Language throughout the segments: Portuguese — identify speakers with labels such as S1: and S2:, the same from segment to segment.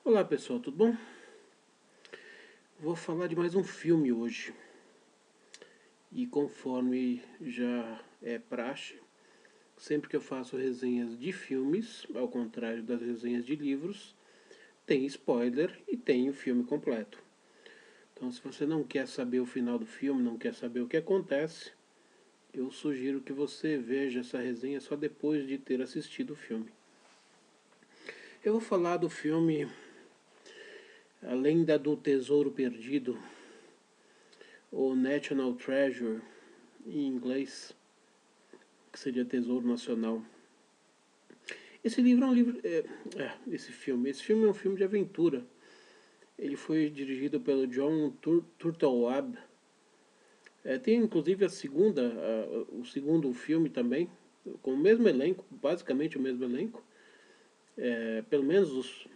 S1: Olá pessoal, tudo bom? Vou falar de mais um filme hoje. E conforme já é praxe, sempre que eu faço resenhas de filmes, ao contrário das resenhas de livros, tem spoiler e tem o filme completo. Então, se você não quer saber o final do filme, não quer saber o que acontece, eu sugiro que você veja essa resenha só depois de ter assistido o filme. Eu vou falar do filme A Lenda do Tesouro Perdido, ou National Treasure em inglês, que seria Tesouro Nacional. Esse livro é um livro. Esse filme é um filme de aventura. Ele foi dirigido pelo John Turteltaub. Tem inclusive o segundo filme também, com o mesmo elenco, basicamente o mesmo elenco. Pelo menos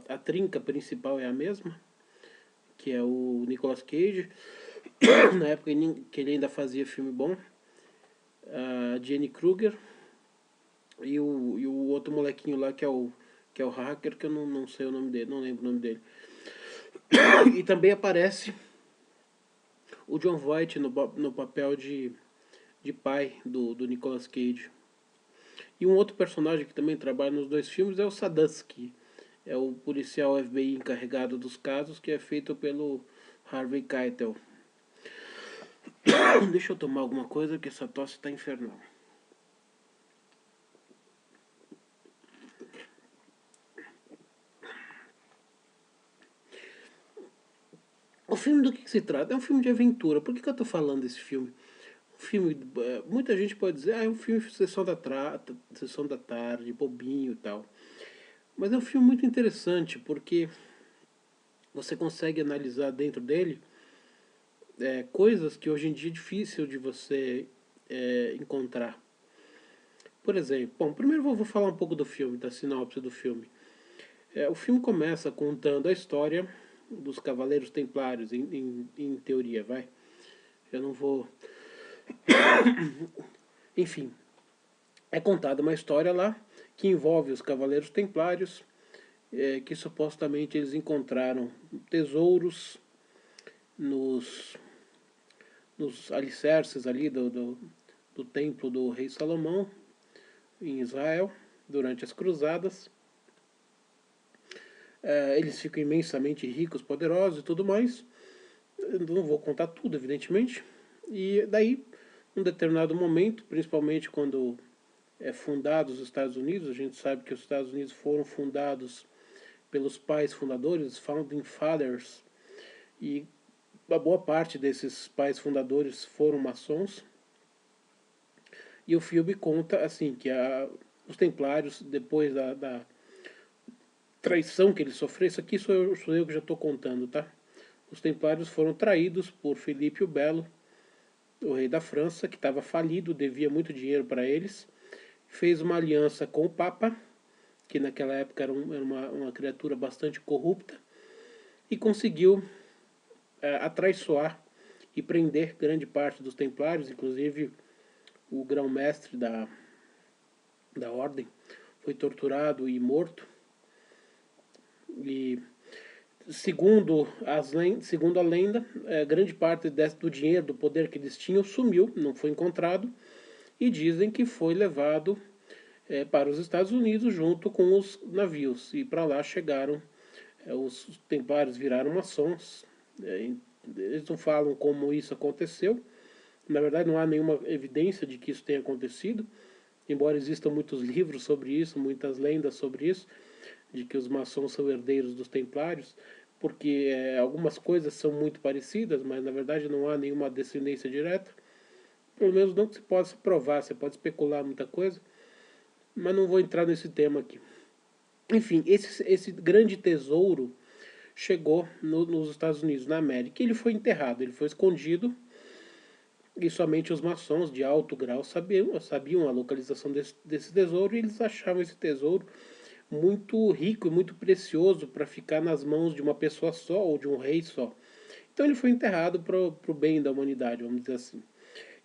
S1: a trinca principal é a mesma, que é o Nicolas Cage, na época que ele ainda fazia filme bom, a Jenny Kruger e o outro molequinho lá que é o hacker, que eu não sei o nome dele, não lembro o nome dele. E também aparece o John Voight no papel de pai do Nicolas Cage. E um outro personagem que também trabalha nos dois filmes é o Sadansky. É o policial FBI encarregado dos casos, que é feito pelo Harvey Keitel. Deixa eu tomar alguma coisa, que essa tosse tá infernal. O filme do que se trata? É um filme de aventura. Por que eu tô falando desse filme? Filme, muita gente pode dizer, é um filme de sessão da tarde, bobinho e tal. Mas é um filme muito interessante porque você consegue analisar dentro dele coisas que hoje em dia é difícil de você encontrar. Por exemplo, bom, primeiro vou falar um pouco do filme, da sinopse do filme. O filme começa contando a história dos Cavaleiros Templários, em teoria, vai. Eu não vou. Enfim, é contada uma história lá que envolve os Cavaleiros Templários, que supostamente eles encontraram tesouros nos, nos alicerces ali do templo do rei Salomão, em Israel, durante as cruzadas. Eles ficam imensamente ricos, poderosos e tudo mais. Eu não vou contar tudo, evidentemente. E daí, num determinado momento, principalmente quando fundados os Estados Unidos, a gente sabe que os Estados Unidos foram fundados pelos pais fundadores, Founding Fathers, e uma boa parte desses pais fundadores foram maçons. E o filme conta assim que os Templários, depois da traição que eles sofreram, isso aqui sou eu que já estou contando, tá? Os Templários foram traídos por Filipe o Belo, o rei da França, que estava falido, devia muito dinheiro para eles, fez uma aliança com o Papa, que naquela época era uma criatura bastante corrupta, e conseguiu atraiçoar e prender grande parte dos Templários, inclusive o grão-mestre da ordem foi torturado e morto. E segundo a lenda, grande parte do dinheiro, do poder que eles tinham sumiu, não foi encontrado, e dizem que foi levado para os Estados Unidos junto com os navios, e para lá chegaram, os templários viraram maçons. Eles não falam como isso aconteceu, na verdade não há nenhuma evidência de que isso tenha acontecido, embora existam muitos livros sobre isso, muitas lendas sobre isso, de que os maçons são herdeiros dos templários, porque algumas coisas são muito parecidas, mas na verdade não há nenhuma descendência direta. Pelo menos não que se possa provar, você pode especular muita coisa, mas não vou entrar nesse tema aqui. Enfim, esse grande tesouro chegou nos Estados Unidos, na América, e ele foi enterrado, ele foi escondido, e somente os maçons de alto grau sabiam a localização desse tesouro, e eles achavam esse tesouro muito rico e muito precioso para ficar nas mãos de uma pessoa só ou de um rei só. Então ele foi enterrado para o bem da humanidade, vamos dizer assim.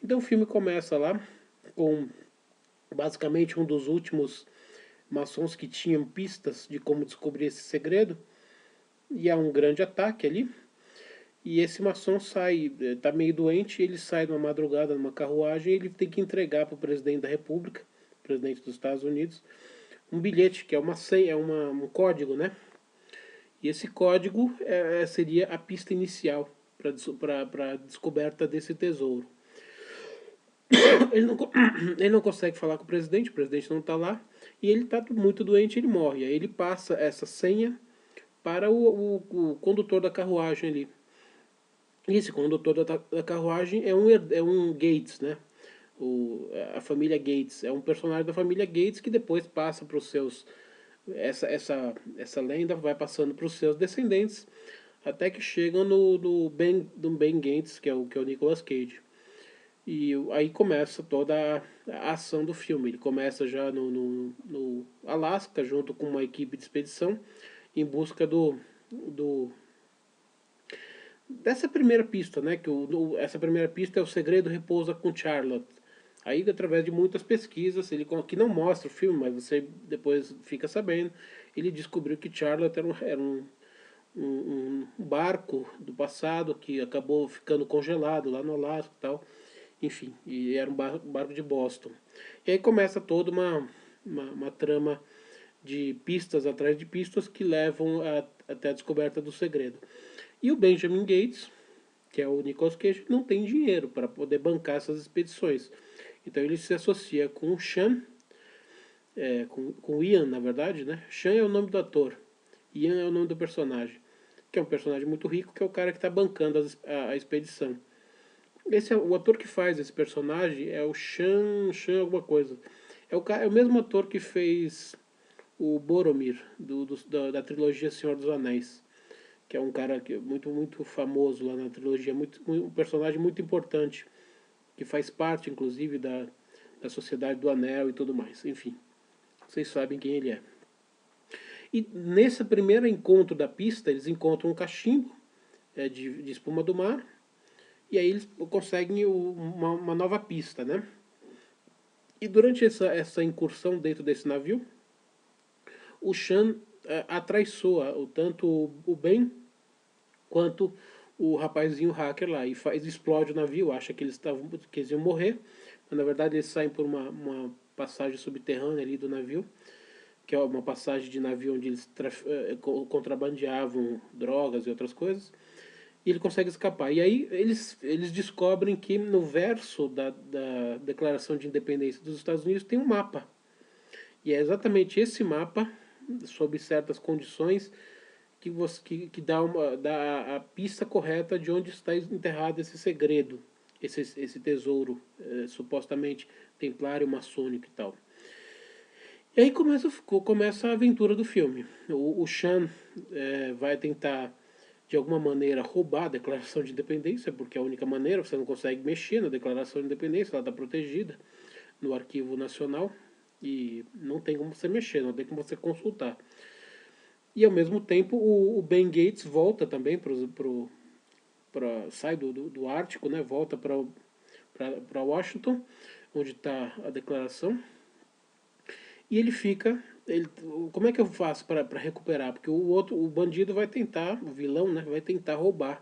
S1: Então o filme começa lá com basicamente um dos últimos maçons que tinham pistas de como descobrir esse segredo, e há um grande ataque ali. E esse maçom sai, tá meio doente, ele sai numa madrugada numa carruagem e ele tem que entregar para o presidente da República, presidente dos Estados Unidos, um bilhete, que é uma senha, um código, né? E esse código seria a pista inicial para a descoberta desse tesouro. Ele não, ele não consegue falar com o presidente não está lá, e ele está muito doente, ele morre. Aí ele passa essa senha para o condutor da carruagem ali. E esse condutor da carruagem é um Gates, né? A família Gates. É um personagem da família Gates que depois passa para os seus. Essa lenda vai passando para os seus descendentes até que chegam do Ben Gates, que é o Nicolas Cage. E aí começa toda a ação do filme. Ele começa já no Alasca, junto com uma equipe de expedição, em busca do dessa primeira pista, né? Essa primeira pista é o segredo repousa com Charlotte. Aí, através de muitas pesquisas, que não mostra o filme, mas você depois fica sabendo, ele descobriu que Charlotte era um barco do passado que acabou ficando congelado lá no Alasca e tal. Enfim, e era um barco de Boston. E aí começa toda uma trama de pistas atrás de pistas que levam até a descoberta do segredo. E o Benjamin Gates, que é o Nicolas Cage, não tem dinheiro para poder bancar essas expedições. Então ele se associa com o Sean, com o Ian, na verdade, né? Sean é o nome do ator, Ian é o nome do personagem, que é um personagem muito rico, que é o cara que está bancando a expedição. O ator que faz esse personagem é o Sean alguma coisa. É o mesmo ator que fez o Boromir, da trilogia Senhor dos Anéis, que é um cara muito famoso lá na trilogia, um personagem muito importante, que faz parte, inclusive, da Sociedade do Anel e tudo mais. Enfim, vocês sabem quem ele é. E nesse primeiro encontro da pista, eles encontram um cachimbo de espuma do mar, e aí eles conseguem uma nova pista, né? E durante essa incursão dentro desse navio, o Sean atraiçoa tanto o Ben quanto o rapazinho hacker lá e explode o navio, acha que eles iam morrer, mas na verdade eles saem por uma passagem subterrânea ali do navio, que é uma passagem de navio onde eles contrabandeavam drogas e outras coisas, e ele consegue escapar. E aí eles descobrem que no verso da Declaração de Independência dos Estados Unidos tem um mapa. E é exatamente esse mapa, sob certas condições, que dá a pista correta de onde está enterrado esse segredo, esse tesouro, supostamente templário, maçônico e tal. E aí começa a aventura do filme. O Sean vai tentar, de alguma maneira, roubar a Declaração de Independência, porque é a única maneira, você não consegue mexer na Declaração de Independência, ela está protegida no Arquivo Nacional, e não tem como você mexer, não tem como você consultar. E ao mesmo tempo o Ben Gates volta também sai do Ártico, né? Volta para Washington, onde está a declaração. E ele fica. Como é que eu faço para recuperar? Porque o bandido vai tentar, o vilão, né? Vai tentar roubar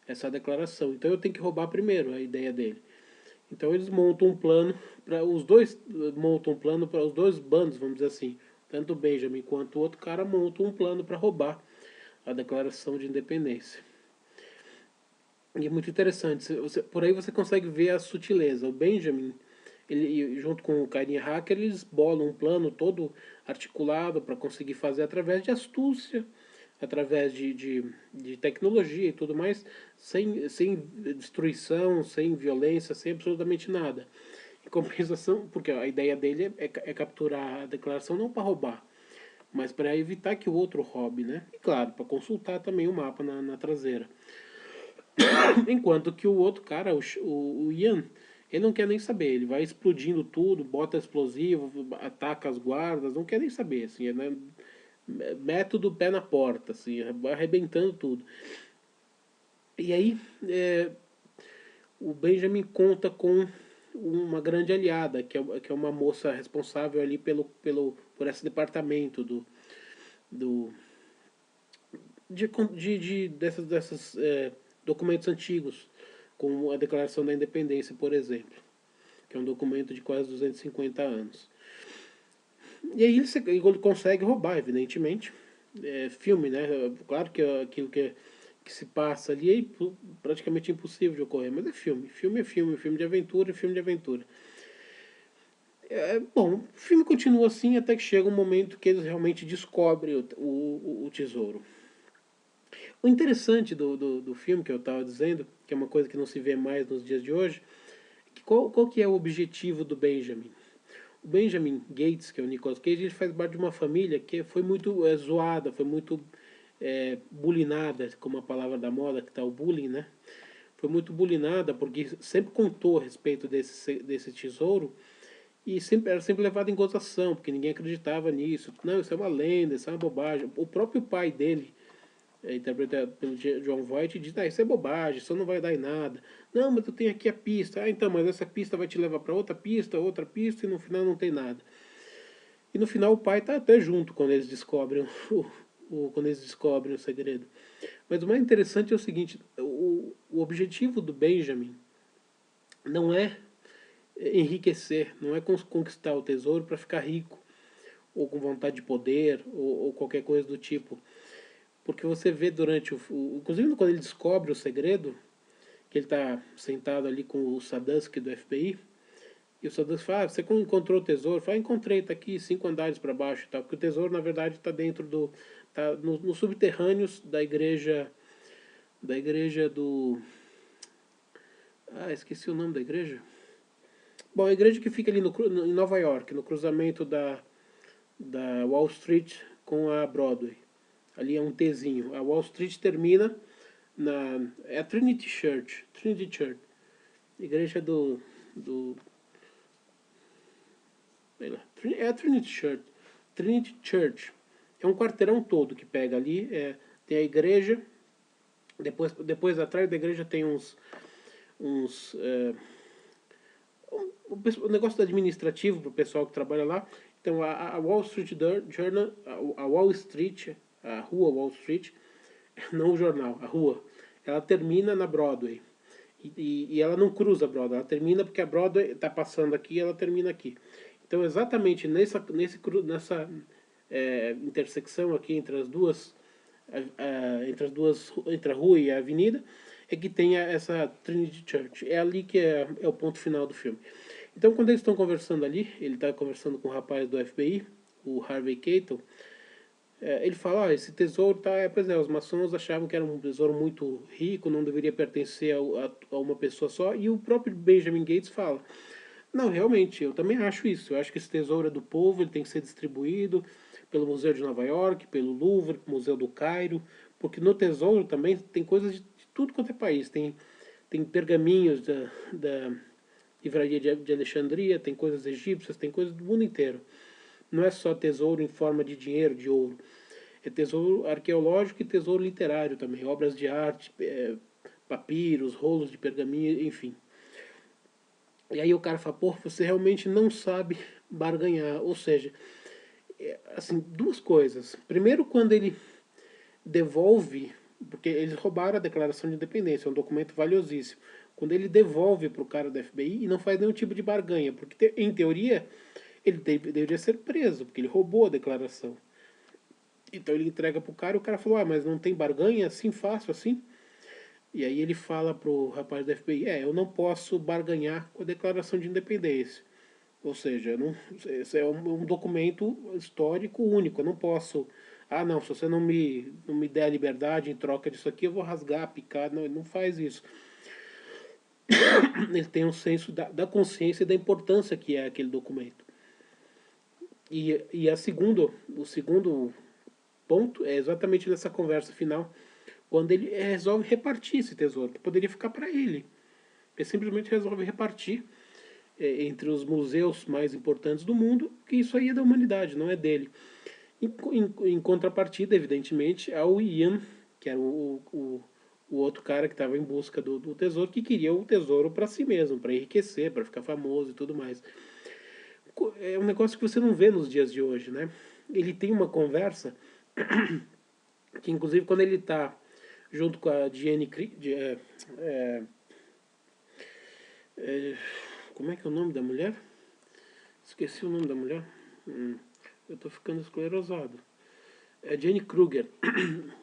S1: essa declaração. Então eu tenho que roubar primeiro a ideia dele. Então eles montam um plano para os dois para os dois bandos, vamos dizer assim. Tanto o Benjamin quanto o outro cara montam um plano para roubar a Declaração de Independência. E é muito interessante. Por aí você consegue ver a sutileza. O Benjamin, ele junto com o carinha hacker, eles bolam um plano todo articulado para conseguir fazer através de astúcia, através de tecnologia e tudo mais, sem destruição, sem violência, sem absolutamente nada. Em compensação, porque a ideia dele é capturar a declaração não para roubar, mas para evitar que o outro roube, né? E claro, para consultar também o mapa na traseira. Enquanto que o outro cara, o Ian, ele não quer nem saber, ele vai explodindo tudo, bota explosivo, ataca as guardas, não quer nem saber, assim, né? Método pé na porta, assim, vai arrebentando tudo. E aí o Benjamin conta com uma grande aliada, que é uma moça responsável ali por esse departamento do dessas documentos antigos, como a Declaração da Independência, por exemplo, que é um documento de quase 250 anos. E aí ele consegue roubar, evidentemente. Filme, né? Claro que aquilo que se passa ali é praticamente impossível de ocorrer, mas é filme. Filme é filme, filme de aventura, filme de aventura. Bom, o filme continua assim até que chega um momento que eles realmente descobrem o tesouro. O interessante do filme que eu estava dizendo, que é uma coisa que não se vê mais nos dias de hoje, é que qual que é o objetivo do Benjamin? O Benjamin Gates, que é o Nicolas Cage, ele faz parte de uma família que foi muito zoada, foi muito bulinada, como a palavra da moda, que está o bullying, né? Foi muito bulinada porque sempre contou a respeito desse tesouro e era sempre levado em gozação, porque ninguém acreditava nisso. Não, isso é uma lenda, isso é uma bobagem. O próprio pai dele, interpretado pelo John Voight, diz: isso é bobagem, isso não vai dar em nada. Não, mas eu tenho aqui a pista. Ah, então, mas essa pista vai te levar para outra pista, e no final não tem nada. E no final o pai está até junto quando eles descobrem quando eles descobrem o segredo. Mas o mais interessante é o seguinte: o objetivo do Benjamin não é enriquecer, não é conquistar o tesouro para ficar rico, ou com vontade de poder, ou qualquer coisa do tipo. Porque você vê durante inclusive quando ele descobre o segredo, que ele está sentado ali com o Sadusky do FBI, e o Sadusky fala: você encontrou o tesouro? Fala: encontrei, está aqui 5 andares para baixo e tal. Porque o tesouro, na verdade, está dentro tá nos subterrâneos da igreja do... esqueci o nome da igreja. Bom, a igreja que fica ali em Nova York, no cruzamento da Wall Street com a Broadway. Ali é um Tzinho. A Wall Street termina é a Trinity Church. Trinity Church. Igreja sei lá, é a Trinity Church. Trinity Church. É um quarteirão todo que pega ali. Tem a igreja. Depois atrás da igreja tem uns o negócio administrativo para o pessoal que trabalha lá. Então a Wall Street Journal, a Wall Street, a rua Wall Street, não o jornal, a rua, ela termina na Broadway. E ela não cruza a Broadway, ela termina porque a Broadway está passando aqui e ela termina aqui. Então exatamente nessa intersecção aqui entre as duas, entre a rua e a avenida, é que tem essa Trinity Church. É ali que é o ponto final do filme. Então, quando eles estão conversando ali, ele está conversando com o rapaz do FBI, o Harvey Keitel, ele fala: esse tesouro tá... pois é, os maçons achavam que era um tesouro muito rico, não deveria pertencer a uma pessoa só, e o próprio Benjamin Gates fala: não, realmente, eu também acho isso, eu acho que esse tesouro é do povo, ele tem que ser distribuído pelo Museu de Nova York, pelo Louvre, Museu do Cairo, porque no tesouro também tem coisas de tudo quanto é país, tem pergaminhos da livraria de Alexandria, tem coisas egípcias, tem coisas do mundo inteiro. Não é só tesouro em forma de dinheiro, de ouro. É tesouro arqueológico e tesouro literário também. Obras de arte, papiros, rolos de pergaminho, enfim. E aí o cara fala: pô, você realmente não sabe barganhar. Ou seja, assim, duas coisas. Primeiro, quando ele devolve, porque eles roubaram a Declaração de Independência, é um documento valiosíssimo. Quando ele devolve para o cara do FBI e não faz nenhum tipo de barganha, porque em teoria ele deveria ser preso, porque ele roubou a declaração. Então ele entrega pro cara e o cara falou: mas não tem barganha assim fácil assim? E aí ele fala pro rapaz do FBI: eu não posso barganhar com a Declaração de Independência. Ou seja, esse é um documento histórico único, eu não posso... não, se você não me der a liberdade em troca disso aqui, eu vou rasgar, picar. Não, ele não faz isso. Ele tem um senso da consciência e da importância que é aquele documento. E o segundo ponto é exatamente nessa conversa final, quando ele resolve repartir esse tesouro, que poderia ficar para ele. Ele simplesmente resolve repartir entre os museus mais importantes do mundo, que isso aí é da humanidade, não é dele. Em contrapartida, evidentemente, ao Ian, que era o outro cara que estava em busca do tesouro, que queria o tesouro para si mesmo, para enriquecer, para ficar famoso e tudo mais. É um negócio que você não vê nos dias de hoje, né? Ele tem uma conversa que inclusive quando ele está junto com a como é que é o nome da mulher? Esqueci o nome da mulher. Eu tô ficando esclerosado. É Jenny Kruger,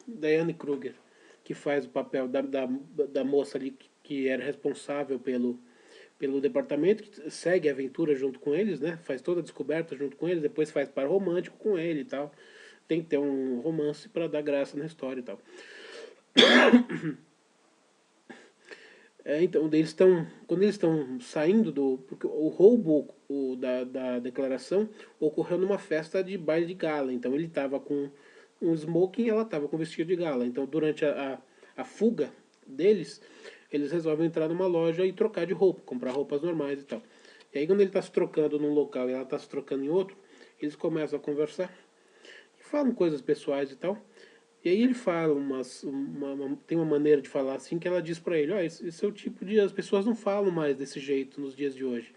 S1: Diane Kruger, que faz o papel da moça ali que era responsável pelo departamento, que segue a aventura junto com eles, né? Faz toda a descoberta junto com eles, depois faz par romântico com ele e tal. Tem que ter um romance para dar graça na história e tal. Então, quando eles estão saindo do. Porque o roubo da declaração ocorreu numa festa de baile de gala. Então ele estava com um smoking e ela estava com vestido de gala. Então durante a fuga deles, eles resolvem entrar numa loja e trocar de roupa, comprar roupas normais e tal. E aí quando ele está se trocando num local e ela está se trocando em outro, eles começam a conversar e falam coisas pessoais e tal. E aí ele fala tem uma maneira de falar assim que ela diz pra ele, ó, esse é o tipo de... As pessoas não falam mais desse jeito nos dias de hoje.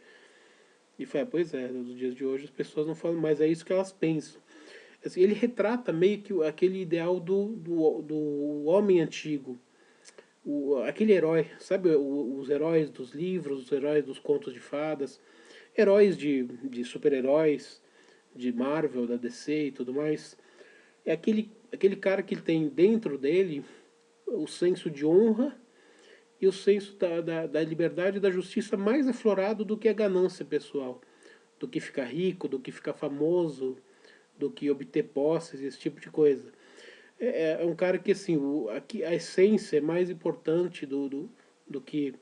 S1: E fala, pois é, nos dias de hoje as pessoas não falam mais, é isso que elas pensam. Assim, ele retrata meio que aquele ideal do homem antigo, aquele herói, sabe, os heróis dos livros, os heróis dos contos de fadas, heróis de super-heróis, de Marvel, da DC e tudo mais. É aquele cara que tem dentro dele o senso de honra e o senso da liberdade e da justiça mais aflorado do que a ganância pessoal, do que ficar rico, do que ficar famoso, do que obter posses, esse tipo de coisa. É um cara que, assim, a essência é mais importante do que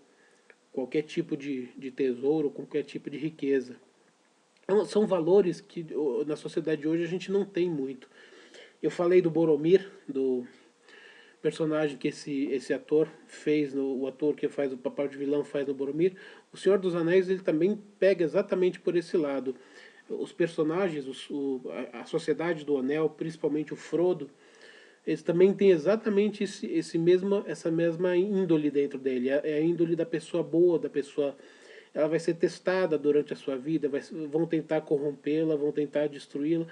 S1: qualquer tipo de tesouro, qualquer tipo de riqueza. Então, são valores que na sociedade de hoje a gente não tem muito. Eu falei do Boromir, do personagem que esse ator fez, o ator que faz o papel de vilão faz no Boromir. O Senhor dos Anéis ele também pega exatamente por esse lado. Os personagens, a sociedade do Anel, principalmente o Frodo, eles também têm exatamente essa mesma índole dentro dele. É a índole da pessoa boa, da pessoa... Ela vai ser testada durante a sua vida, vão tentar corrompê-la, vão tentar destruí-la,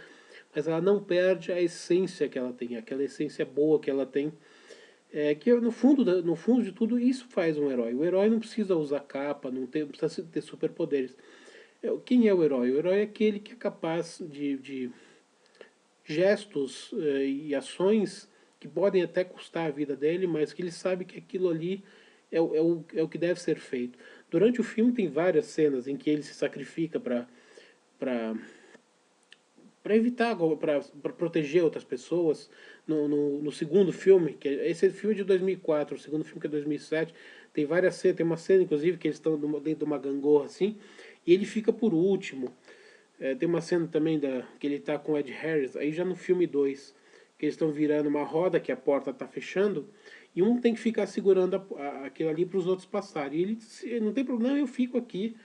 S1: mas ela não perde a essência que ela tem, aquela essência boa que ela tem, que no fundo de tudo isso faz um herói. O herói não precisa usar capa, não precisa ter superpoderes. Quem é o herói? O herói é aquele que é capaz de gestos e ações que podem até custar a vida dele, mas que ele sabe que aquilo ali é o que deve ser feito. Durante o filme tem várias cenas em que ele se sacrifica para evitar, para proteger outras pessoas. No segundo filme, esse filme é de 2004, o segundo filme que é 2007, tem várias cenas, tem uma cena inclusive que eles estão dentro de uma gangorra assim, e ele fica por último. Tem uma cena também que ele está com o Ed Harris, aí já no filme 2 que eles estão virando uma roda, que a porta está fechando, e um tem que ficar segurando aquilo ali para os outros passarem. E ele não tem problema, eu fico aqui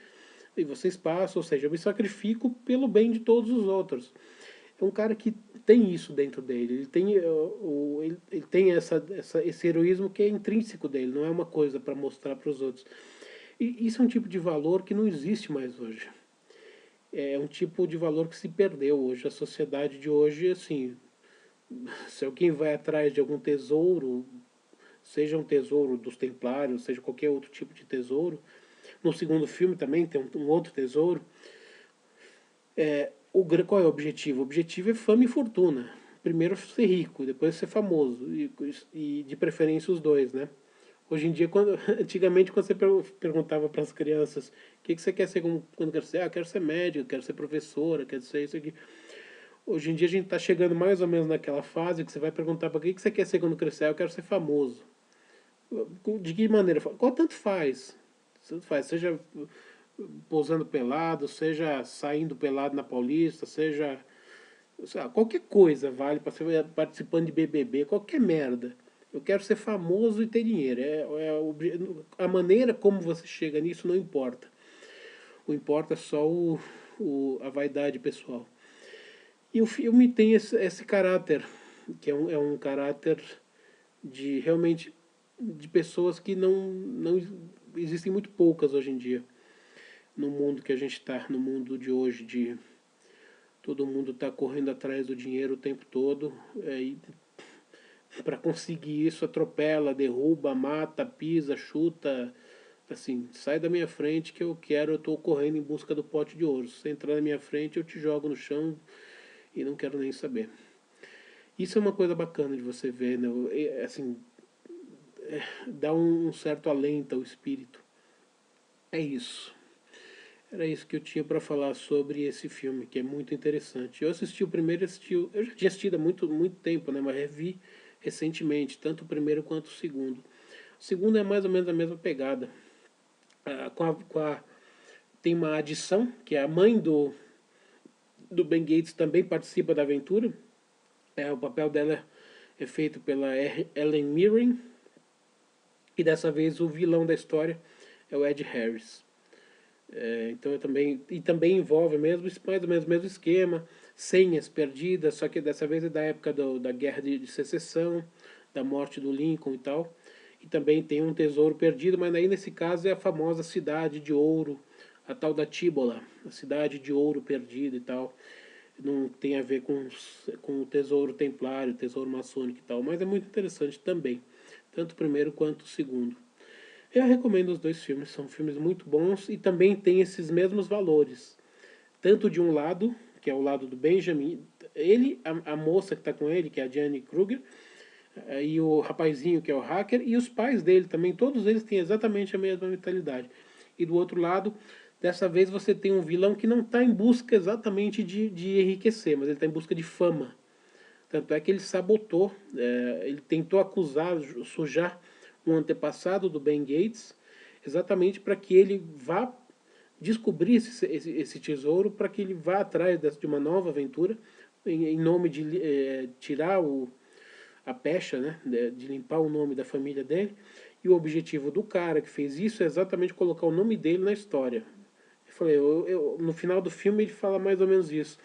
S1: e vocês passam, ou seja, eu me sacrifico pelo bem de todos os outros. É um cara que tem isso dentro dele, ele tem esse heroísmo que é intrínseco dele, não é uma coisa para mostrar para os outros. E isso é um tipo de valor que não existe mais hoje. É um tipo de valor que se perdeu hoje. A sociedade de hoje, assim, se alguém vai atrás de algum tesouro, seja um tesouro dos templários, seja qualquer outro tipo de tesouro, no segundo filme também tem um outro tesouro. Qual é o objetivo? O objetivo é fama e fortuna. Primeiro ser rico, depois ser famoso. E de preferência os dois, né? Hoje em dia, antigamente, quando você perguntava para as crianças o que você quer ser quando crescer, eu quero ser médico, quero ser professora, quero ser isso aqui. Hoje em dia a gente está chegando mais ou menos naquela fase que você vai perguntar para o que você quer ser quando crescer, eu quero ser famoso. De que maneira? Qual tanto faz? Tanto faz, seja pousando pelado, seja saindo pelado na Paulista, seja qualquer coisa vale para ser participando de BBB, qualquer merda. Eu quero ser famoso e ter dinheiro. A maneira como você chega nisso não importa. O importa é só a vaidade pessoal. E o filme tem esse caráter, que é um caráter de realmente de pessoas que não existem muito poucas hoje em dia no mundo que a gente está, no mundo de hoje, de todo mundo está correndo atrás do dinheiro o tempo todo, para conseguir isso, atropela, derruba, mata, pisa, chuta, assim, sai da minha frente que eu quero, eu tô correndo em busca do pote de ouro. Se você entrar na minha frente, eu te jogo no chão e não quero nem saber. Isso é uma coisa bacana de você ver, né? Assim, dá um certo alento ao espírito. É isso. Era isso que eu tinha para falar sobre esse filme, que é muito interessante. Eu assisti o primeiro, eu já tinha assistido há muito tempo, né? Mas revi recentemente, tanto o primeiro quanto o segundo. O segundo é mais ou menos a mesma pegada. Tem uma adição, que é a mãe do Ben Gates também participa da aventura. O papel dela é feito pela Ellen Mirren. E dessa vez o vilão da história é o Ed Harris. Então também envolve mais ou menos o mesmo esquema, senhas perdidas, só que dessa vez é da época da Guerra de Secessão, da morte do Lincoln e tal. E também tem um tesouro perdido, mas aí nesse caso é a famosa cidade de ouro, a tal da Tíbola, a cidade de ouro perdida e tal. Não tem a ver com o tesouro templário, tesouro maçônico e tal, mas é muito interessante também, tanto o primeiro quanto o segundo. Eu recomendo os dois filmes, são filmes muito bons e também tem esses mesmos valores. Tanto de um lado, que é o lado do Benjamin, ele, a moça que está com ele, que é a Diane Kruger, e o rapazinho que é o hacker, e os pais dele também, todos eles têm exatamente a mesma mentalidade. E do outro lado, dessa vez você tem um vilão que não está em busca exatamente de enriquecer, mas ele está em busca de fama. Tanto é que ele sabotou, ele tentou acusar, sujar um antepassado do Ben Gates, exatamente para que ele vá descobrir esse tesouro, para que ele vá atrás de uma nova aventura, em nome de tirar a pecha, né, de limpar o nome da família dele. E o objetivo do cara que fez isso é exatamente colocar o nome dele na história. Eu falei, no final do filme ele fala mais ou menos isso.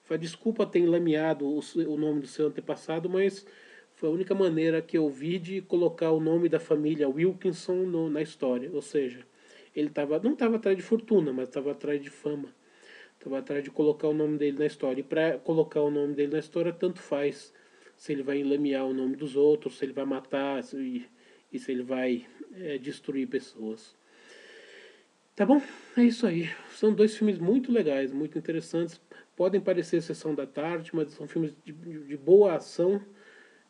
S1: Fala, desculpa ter enlameado o nome do seu antepassado, mas foi a única maneira que eu vi de colocar o nome da família Wilkinson na história. Ou seja, ele não estava atrás de fortuna, mas estava atrás de fama. Estava atrás de colocar o nome dele na história. E para colocar o nome dele na história, tanto faz se ele vai enlamear o nome dos outros, se ele vai matar e se ele vai destruir pessoas. Tá bom? É isso aí. São dois filmes muito legais, muito interessantes. Podem parecer sessão da tarde, mas são filmes de boa ação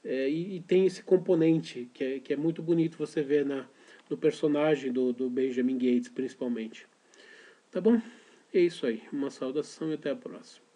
S1: e tem esse componente que é muito bonito você ver no personagem do Benjamin Gates, principalmente. Tá bom? É isso aí. Uma saudação e até a próxima.